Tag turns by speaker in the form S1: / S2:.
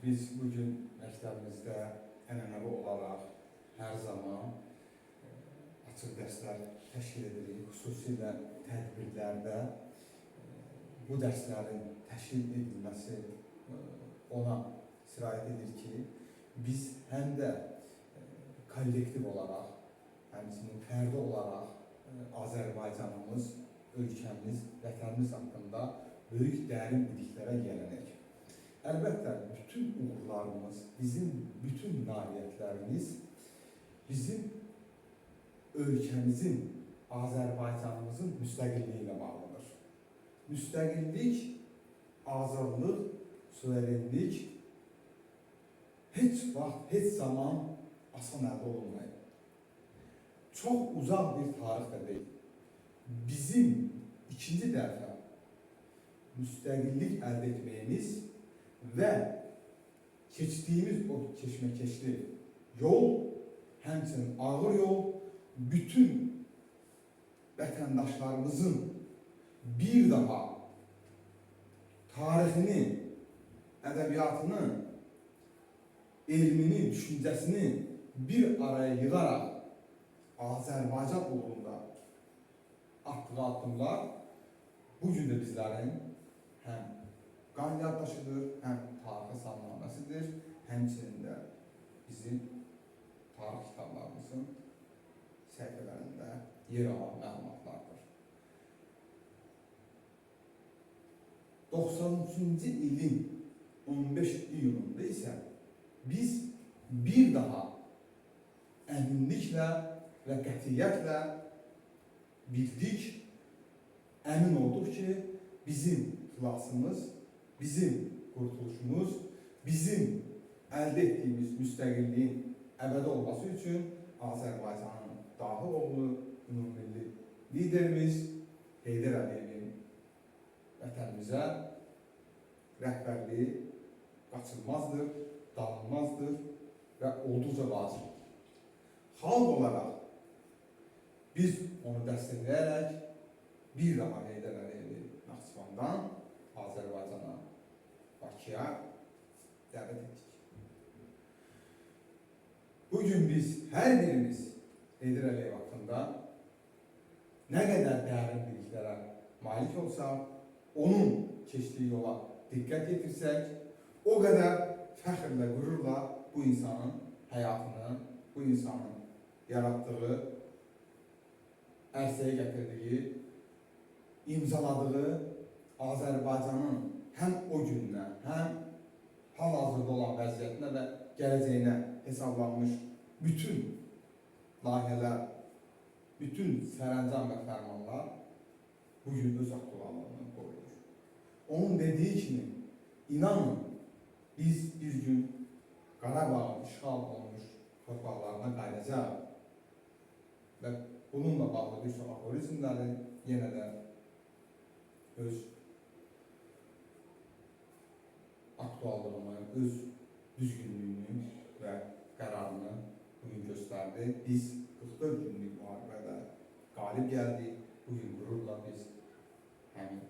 S1: Biz bugün məktəbimizdə ənənəvi olaraq hər zaman açıq dərslər təşkil edirik. Xüsusilə tədbirlərdə bu dərslərin təşkil edilməsi ona sirayət edir ki, biz həm də kollektiv olaraq, həmçinin fərdi olaraq Azərbaycanımız, ölkəmiz, vətənimiz haqqında böyük dərin biliklərə yiyələnək. Əlbəttə, bütün uğurlarımız, bizim bütün nailiyyətlərimiz bizim ölkəmizin, Azərbaycanımızın müstəqilliyi ilə bağlıdır. Müstəqillik, azadlıq, suverenlik heç vaxt, heç zaman asan əldə olunmayıb. Çox uzaq bir tarix də deyil. Bizim ikinci dəfə müstəqillik əldə etməyimiz və keçdiyimiz o keşməkeşli yol, həmçinin ağır yol, bütün vətəndaşlarımızın bir daha tarixini, ədəbiyyatını, elmini, düşüncəsini bir araya yığaraq Azərbaycan uğrunda attığı addımlar bugün də bizlərin həm qan yaddaşıdır, həm tarixə salnaməsidir, həmçinin də bizim tarix kitablarımızın səhifələrində yer alan məlumatlardır. 93-cü ilin 15 iyununda isə biz bir daha əminliklə və qətiyyətlə bildik, əmin olduq ki, bizim xilasımız, bizim qurtuluşumuz, bizim əldə etdiyimiz müstəqilliyin əbədi olması üçün Azərbaycanın dahi oğlu, ümumilli liderimiz Heydər Əliyevin vətənimizə rəhbərliyi qaçılmazdır, dağılmazdır və olduqca vacibdir. Xalq olaraq biz onu dəstəkləyərək bir daha Heydər Əliyevi Naxçıvandan Azərbaycana, Bakıya dəvət etdik. Bugün biz hər birimiz Heydər Əliyev haqqında nə qədər dərin biliklərə malik olsaq, onun keçdiyi yola diqqət yetirsək, o qədər fəxrlə, qürurla bu insanın həyatını, bu insanın yaratdığı, ərsəyə gətirdiyi, imzaladığı Azərbaycanın həm o gününə, həm hal-hazırda olan vəziyyətinə və gələcəyinə hesablanmış bütün layihələr, bütün sərəncam və fərmanlar bugün öz aktuallığını qoruyur. Onun dediyi kimi, inanın, biz bir gün Qarabağın işğal olmuş torpaqlarına qayıdacaq və bununla bağlı bir çox aforizmləri yenə də öz aktuallığını, öz düzgünlüyünü və qərarını bugün göstərdi. Biz 44 günlük müharibədə qalib gəldik. Bugün qürurla biz həmin